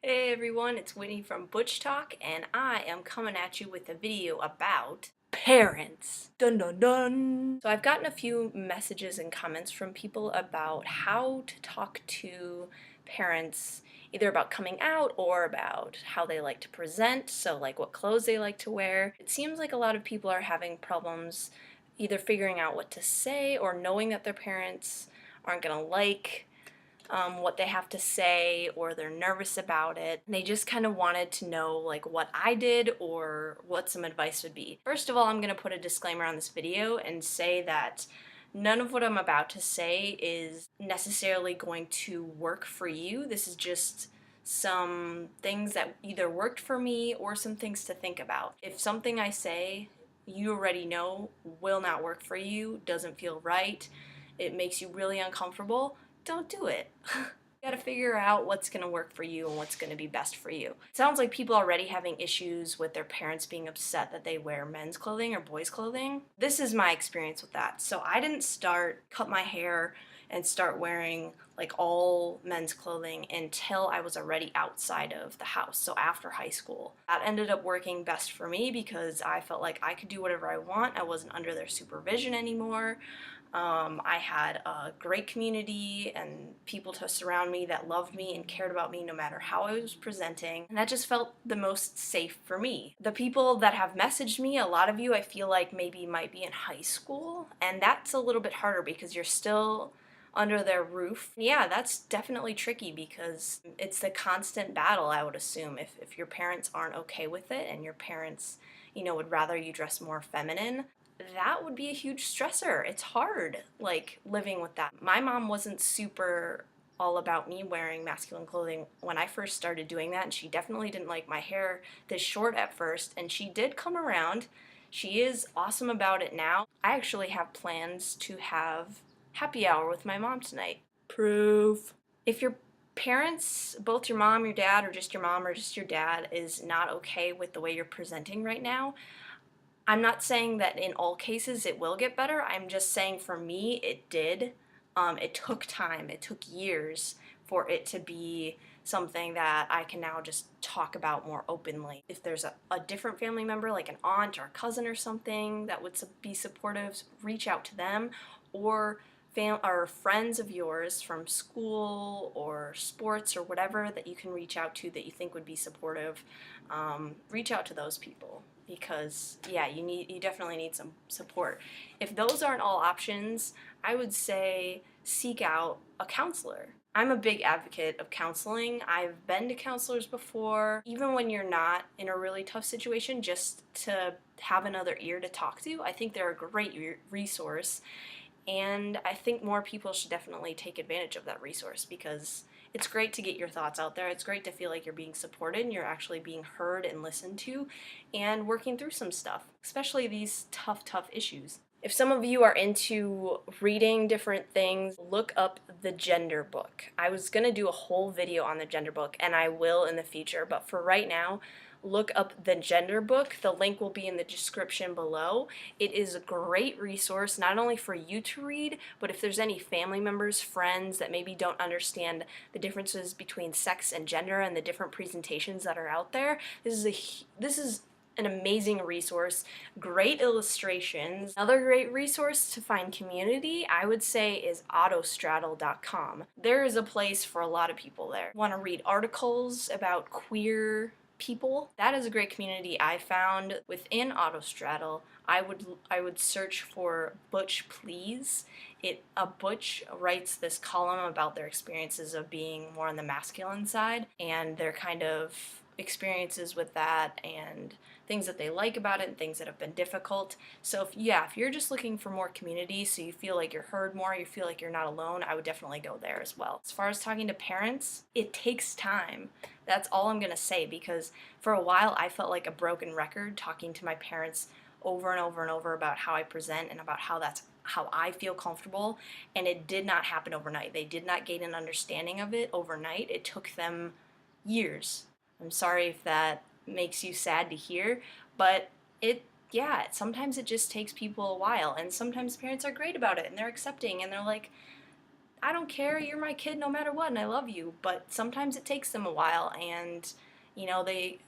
Hey everyone, it's Whitney from Butch Talk, and I am coming at you with a video about parents. Dun dun dun! So I've gotten a few messages and comments from people about how to talk to parents, either about coming out or about how they like to present, so like what clothes they like to wear. It seems like a lot of people are having problems either figuring out what to say or knowing that their parents aren't gonna like what they have to say, or they're nervous about it. They just kind of wanted to know like what I did or what some advice would be. First of all, I'm going to put a disclaimer on this video and say that none of what I'm about to say is necessarily going to work for you. This is just some things that either worked for me or some things to think about. If something I say you already know will not work for you, doesn't feel right, it makes you really uncomfortable, don't do it. You gotta figure out what's gonna work for you and what's gonna be best for you. It sounds like people are already having issues with their parents being upset that they wear men's clothing or boys' clothing. This is my experience with that. So I didn't cut my hair and start wearing like all men's clothing until I was already outside of the house, so after high school. That ended up working best for me because I felt like I could do whatever I want. I wasn't under their supervision anymore. I had a great community and people to surround me that loved me and cared about me no matter how I was presenting, and that just felt the most safe for me. The people that have messaged me, a lot of you I feel like maybe might be in high school, and that's a little bit harder because you're still under their roof. Yeah, that's definitely tricky because it's the constant battle, I would assume, if your parents aren't okay with it and your parents, would rather you dress more feminine. That would be a huge stressor. It's hard, like, living with that. My mom wasn't super all about me wearing masculine clothing when I first started doing that, and she definitely didn't like my hair this short at first, and she did come around. She is awesome about it now. I actually have plans to have happy hour with my mom tonight. Proof. If your parents, both your mom, your dad, or just your mom or just your dad, is not okay with the way you're presenting right now, I'm not saying that in all cases it will get better. I'm just saying for me it did. It took time. It took years for it to be something that I can now just talk about more openly. If there's a different family member, like an aunt or a cousin or something that would be supportive, reach out to them, or friends of yours from school or sports or whatever that you can reach out to that you think would be supportive. Reach out to those people because yeah, you definitely need some support. If those aren't all options, I would say seek out a counselor. I'm a big advocate of counseling. I've been to counselors before, even when you're not in a really tough situation, just to have another ear to talk to. I think they're a great resource. And I think more people should definitely take advantage of that resource because it's great to get your thoughts out there. It's great to feel like you're being supported and you're actually being heard and listened to and working through some stuff, especially these tough issues. If some of you are into reading different things, look up the gender book. I was going to do a whole video on the gender book, and I will in the future, but for right now, look up the gender book. The link will be in the description below. It is a great resource, not only for you to read, but if there's any family members, friends that maybe don't understand the differences between sex and gender and the different presentations that are out there, this is an amazing resource. Great illustrations. Another great resource to find community, I would say, is autostraddle.com. There is a place for a lot of people there. Want to read articles about queer people? That is a great community I found. Within Autostraddle, I would search for Butch Please. Butch writes this column about their experiences of being more on the masculine side and their kind of experiences with that and things that they like about it and things that have been difficult. So if you're just looking for more community so you feel like you're heard more, you feel like you're not alone, I would definitely go there as well. As far as talking to parents, it takes time. That's all I'm gonna say, because for a while I felt like a broken record talking to my parents over and over and over about how I present and about how I feel comfortable, and it did not happen overnight. They did not gain an understanding of it overnight. It took them years. I'm sorry if that makes you sad to hear, but sometimes it just takes people a while, and sometimes parents are great about it and they're accepting and they're like, I don't care, you're my kid no matter what, and I love you. But sometimes it takes them a while, and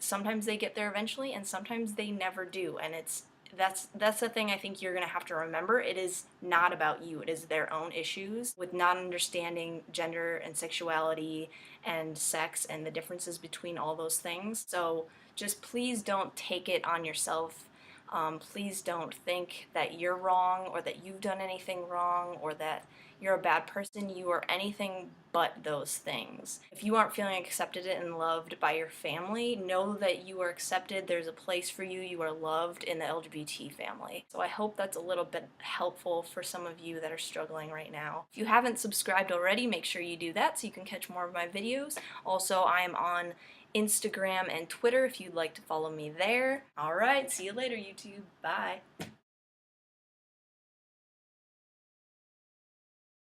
sometimes they get there eventually, and sometimes they never do. And that's the thing I think you're gonna have to remember. It is not about you. It is their own issues with not understanding gender and sexuality and sex and the differences between all those things. So just please don't take it on yourself. Please don't think that you're wrong or that you've done anything wrong or that you're a bad person. You are anything but those things. If you aren't feeling accepted and loved by your family, know that you are accepted. There's a place for you. You are loved in the LGBT family. So I hope that's a little bit helpful for some of you that are struggling right now. If you haven't subscribed already, make sure you do that so you can catch more of my videos. Also, I am on Instagram and Twitter if you'd like to follow me there. Alright, see you later, YouTube. Bye.